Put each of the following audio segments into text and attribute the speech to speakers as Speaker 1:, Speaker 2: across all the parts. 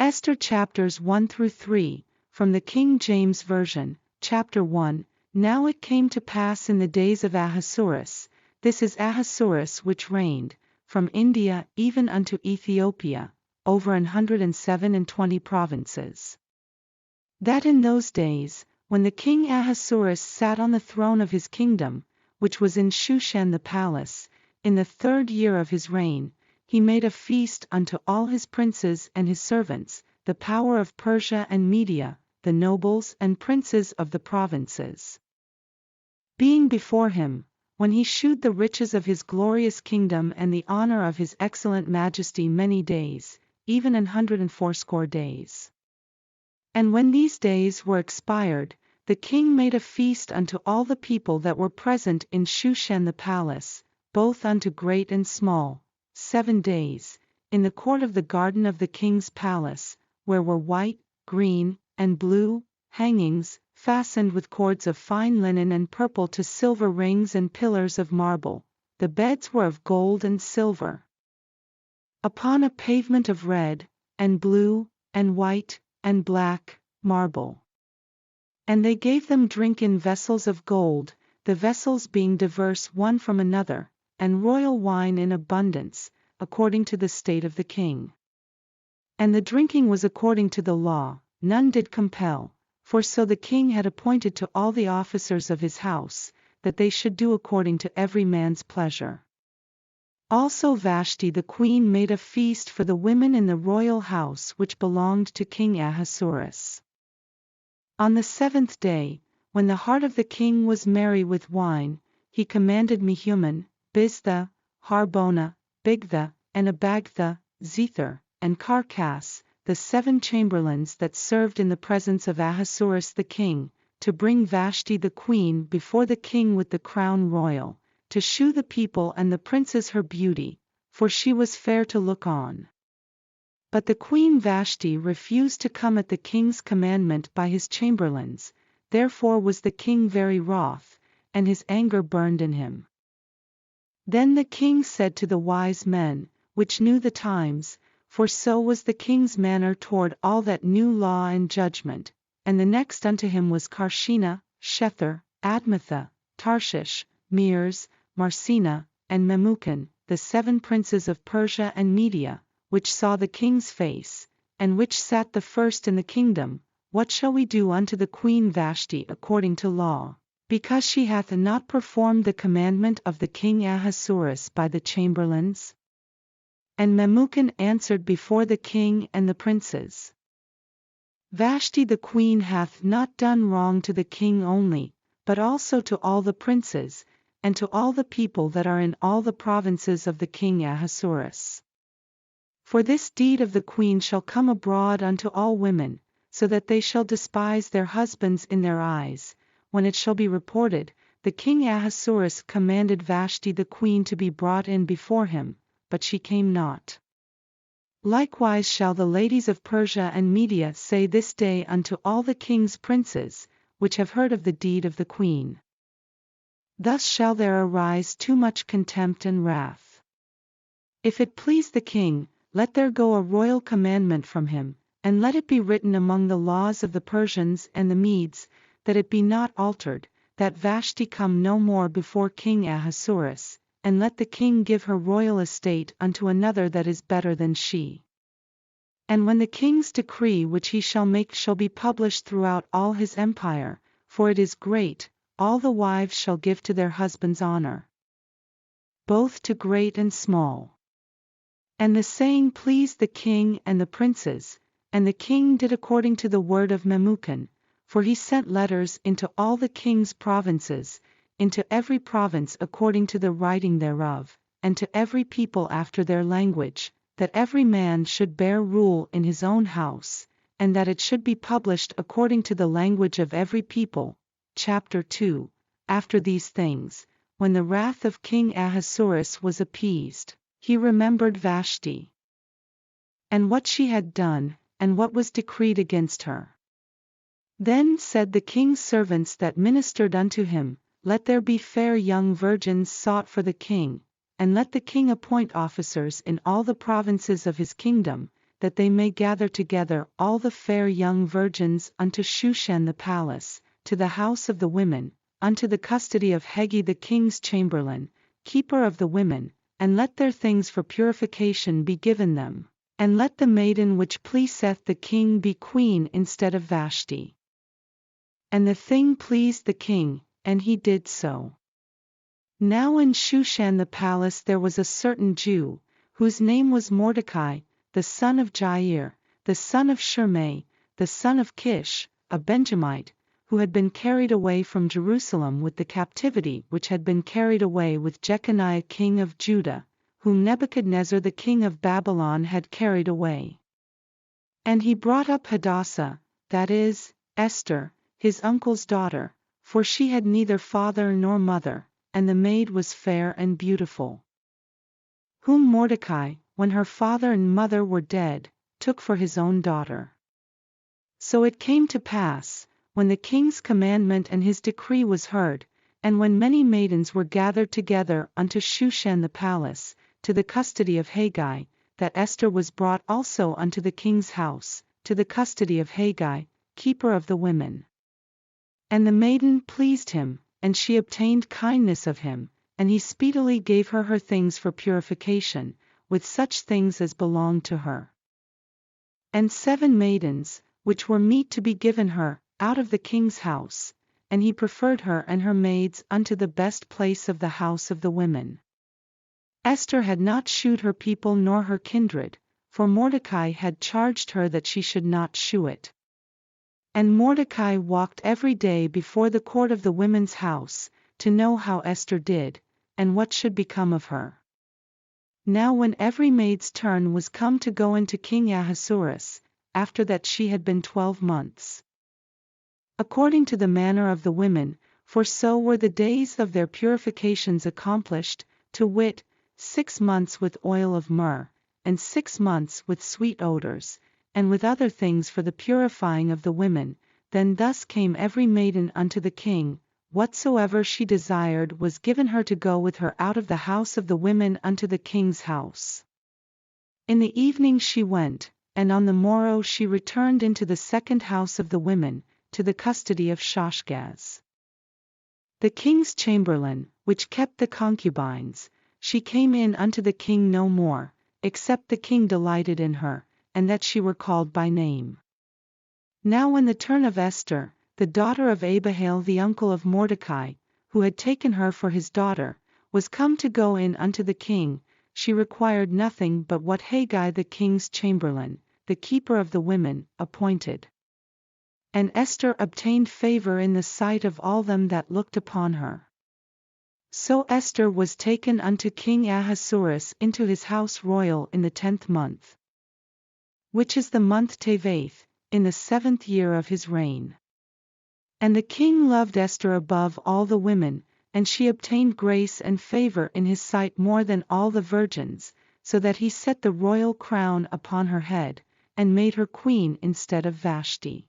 Speaker 1: Esther chapters 1 through 3, from the King James Version, chapter 1. Now it came to pass in the days of Ahasuerus, this is Ahasuerus which reigned, from India even unto Ethiopia, over 127 provinces. That in those days, when the king Ahasuerus sat on the throne of his kingdom, which was in Shushan the palace, in the 3rd year of his reign, he made a feast unto all his princes and his servants, the power of Persia and Media, the nobles and princes of the provinces. Being before him, when he shewed the riches of his glorious kingdom and the honor of his excellent majesty many days, even 180 days. And when these days were expired, the king made a feast unto all the people that were present in Shushan the palace, both unto great and small, 7 days, in the court of the garden of the king's palace, where were white, green, and blue hangings, fastened with cords of fine linen and purple to silver rings and pillars of marble. The beds were of gold and silver, upon a pavement of red, and blue, and white, and black marble. And they gave them drink in vessels of gold, the vessels being diverse one from another, and royal wine in abundance, according to the state of the king. And the drinking was according to the law, none did compel, for so the king had appointed to all the officers of his house, that they should do according to every man's pleasure. Also Vashti the queen made a feast for the women in the royal house which belonged to King Ahasuerus. On the 7th day, when the heart of the king was merry with wine, he commanded Mehuman, Biztha, Harbona, Bigtha, and Abagtha, Zethar, and Carcass, the 7 chamberlains that served in the presence of Ahasuerus the king, to bring Vashti the queen before the king with the crown royal, to shew the people and the princes her beauty, for she was fair to look on. But the queen Vashti refused to come at the king's commandment by his chamberlains, therefore was the king very wroth, and his anger burned in him. Then the king said to the wise men, which knew the times, for so was the king's manner toward all that knew law and judgment, and the next unto him was Carshena, Shethar, Admatha, Tarshish, Meres, Marsena, and Memucan, the 7 princes of Persia and Media, which saw the king's face, and which sat the first in the kingdom. What shall we do unto the queen Vashti according to law, because she hath not performed the commandment of the king Ahasuerus by the chamberlains? And Memucan answered before the king and the princes, Vashti the queen hath not done wrong to the king only, but also to all the princes, and to all the people that are in all the provinces of the king Ahasuerus. For this deed of the queen shall come abroad unto all women, so that they shall despise their husbands in their eyes. When it shall be reported, the king Ahasuerus commanded Vashti the queen to be brought in before him, but she came not. Likewise shall the ladies of Persia and Media say this day unto all the king's princes, which have heard of the deed of the queen. Thus shall there arise too much contempt and wrath. If it please the king, let there go a royal commandment from him, and let it be written among the laws of the Persians and the Medes, that it be not altered, that Vashti come no more before King Ahasuerus, and let the king give her royal estate unto another that is better than she. And when the king's decree which he shall make shall be published throughout all his empire, for it is great, all the wives shall give to their husbands honor, both to great and small. And the saying pleased the king and the princes, and the king did according to the word of Memucan, for he sent letters into all the king's provinces, into every province according to the writing thereof, and to every people after their language, that every man should bear rule in his own house, and that it should be published according to the language of every people. Chapter 2. After these things, when the wrath of King Ahasuerus was appeased, he remembered Vashti, and what she had done, and what was decreed against her. Then said the king's servants that ministered unto him, Let there be fair young virgins sought for the king, and let the king appoint officers in all the provinces of his kingdom, that they may gather together all the fair young virgins unto Shushan the palace, to the house of the women, unto the custody of Hegai the king's chamberlain, keeper of the women, and let their things for purification be given them, and let the maiden which pleaseth the king be queen instead of Vashti. And the thing pleased the king, and he did so. Now in Shushan the palace there was a certain Jew, whose name was Mordecai, the son of Jair, the son of Shimei, the son of Kish, a Benjamite, who had been carried away from Jerusalem with the captivity which had been carried away with Jeconiah king of Judah, whom Nebuchadnezzar the king of Babylon had carried away. And he brought up Hadassah, that is, Esther, his uncle's daughter, for she had neither father nor mother, and the maid was fair and beautiful, whom Mordecai, when her father and mother were dead, took for his own daughter. So it came to pass, when the king's commandment and his decree was heard, and when many maidens were gathered together unto Shushan the palace, to the custody of Hegai, that Esther was brought also unto the king's house, to the custody of Hegai, keeper of the women. And the maiden pleased him, and she obtained kindness of him, and he speedily gave her her things for purification, with such things as belonged to her. And 7 maidens, which were meet to be given her, out of the king's house, and he preferred her and her maids unto the best place of the house of the women. Esther had not shewed her people nor her kindred, for Mordecai had charged her that she should not shew it. And Mordecai walked every day before the court of the women's house, to know how Esther did, and what should become of her. Now when every maid's turn was come to go into King Ahasuerus, after that she had been 12 months. According to the manner of the women, for so were the days of their purifications accomplished, to wit, 6 months with oil of myrrh, and 6 months with sweet odors, and with other things for the purifying of the women, then thus came every maiden unto the king, whatsoever she desired was given her to go with her out of the house of the women unto the king's house. In the evening she went, and on the morrow she returned into the second house of the women, to the custody of Shashgaz. The king's chamberlain, which kept the concubines, she came in unto the king no more, except the king delighted in her, and that she were called by name. Now when the turn of Esther, the daughter of Abihail the uncle of Mordecai, who had taken her for his daughter, was come to go in unto the king, she required nothing but what Hegai the king's chamberlain, the keeper of the women, appointed. And Esther obtained favor in the sight of all them that looked upon her. So Esther was taken unto King Ahasuerus into his house royal in the 10th month, which is the month Tevath, in the 7th year of his reign. And the king loved Esther above all the women, and she obtained grace and favor in his sight more than all the virgins, so that he set the royal crown upon her head, and made her queen instead of Vashti.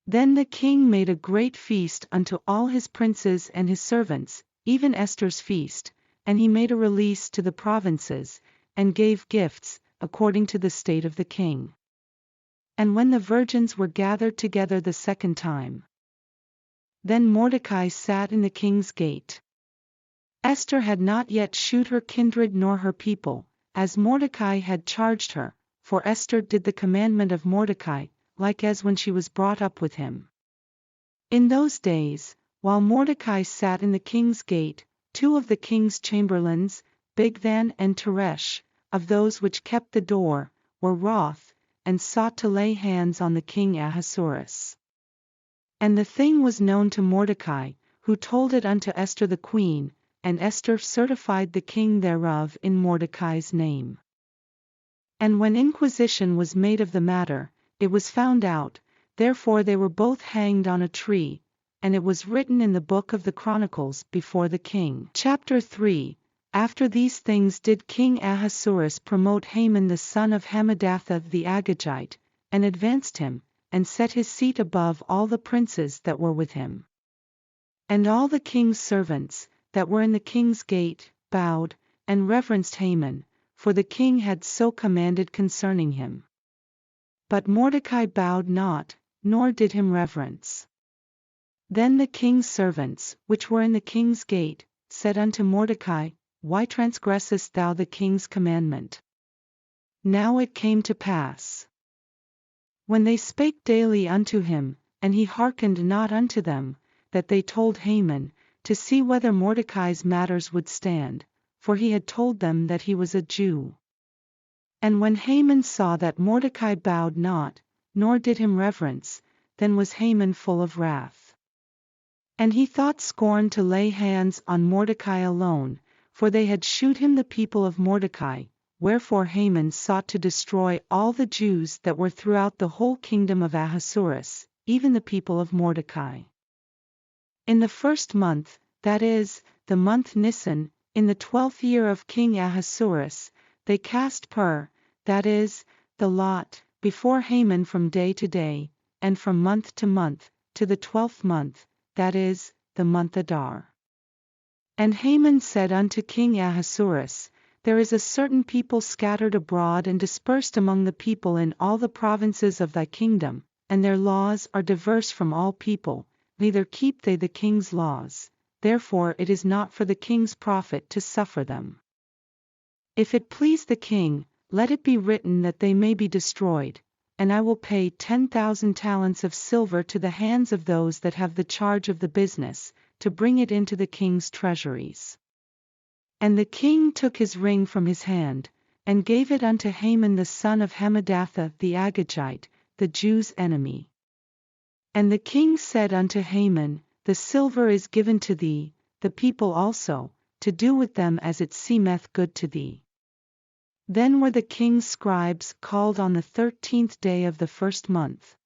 Speaker 1: Then the king made a great feast unto all his princes and his servants, even Esther's feast, and he made a release to the provinces, and gave gifts, according to the state of the king. And when the virgins were gathered together the second time, then Mordecai sat in the king's gate. Esther had not yet shewed her kindred nor her people, as Mordecai had charged her, for Esther did the commandment of Mordecai, like as when she was brought up with him. In those days, while Mordecai sat in the king's gate, 2 of the king's chamberlains, Bigthan and Teresh, of those which kept the door, were wroth, and sought to lay hands on the king Ahasuerus. And the thing was known to Mordecai, who told it unto Esther the queen, and Esther certified the king thereof in Mordecai's name. And when inquisition was made of the matter, it was found out, therefore they were both hanged on a tree, and it was written in the book of the Chronicles before the king. Chapter 3. After these things did King Ahasuerus promote Haman the son of Hammedatha the Agagite, and advanced him, and set his seat above all the princes that were with him. And all the king's servants, that were in the king's gate, bowed, and reverenced Haman, for the king had so commanded concerning him. But Mordecai bowed not, nor did him reverence. Then the king's servants, which were in the king's gate, said unto Mordecai, Why transgressest thou the king's commandment? Now it came to pass, when they spake daily unto him, and he hearkened not unto them, that they told Haman, to see whether Mordecai's matters would stand, for he had told them that he was a Jew. And when Haman saw that Mordecai bowed not, nor did him reverence, then was Haman full of wrath. And he thought scorn to lay hands on Mordecai alone, for they had shewed him the people of Mordecai, wherefore Haman sought to destroy all the Jews that were throughout the whole kingdom of Ahasuerus, even the people of Mordecai. In the 1st month, that is, the month Nisan, in the 12th year of King Ahasuerus, they cast that is, the lot, before Haman from day to day, and from month to month, to the 12th month, that is, the month Adar. And Haman said unto King Ahasuerus, There is a certain people scattered abroad and dispersed among the people in all the provinces of thy kingdom, and their laws are diverse from all people, neither keep they the king's laws, therefore it is not for the king's profit to suffer them. If it please the king, let it be written that they may be destroyed, and I will pay 10,000 talents of silver to the hands of those that have the charge of the business, to bring it into the king's treasuries. And the king took his ring from his hand, and gave it unto Haman the son of Hammedatha the Agagite, the Jews' enemy. And the king said unto Haman, The silver is given to thee, the people also, to do with them as it seemeth good to thee. Then were the king's scribes called on the 13th day of the 1st month.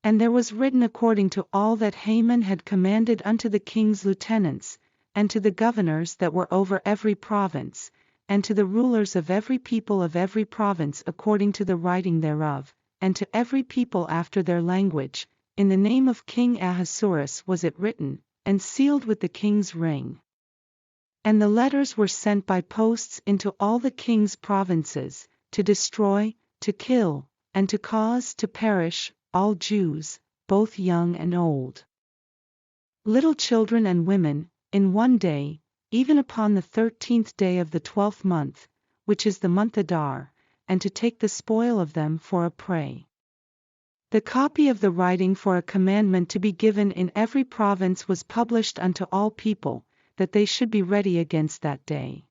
Speaker 1: And there was written according to all that Haman had commanded unto the king's lieutenants, and to the governors that were over every province, and to the rulers of every people of every province according to the writing thereof, and to every people after their language, in the name of King Ahasuerus was it written, and sealed with the king's ring. And the letters were sent by posts into all the king's provinces, to destroy, to kill, and to cause to perish all Jews, both young and old, little children and women, in one day, even upon the 13th day of the 12th month, which is the month Adar, and to take the spoil of them for a prey. The copy of the writing for a commandment to be given in every province was published unto all people, that they should be ready against that day.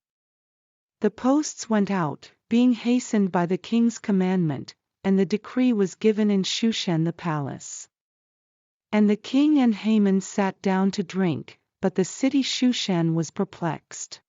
Speaker 1: The posts went out, being hastened by the king's commandment, and the decree was given in Shushan the palace. And the king and Haman sat down to drink, but the city Shushan was perplexed.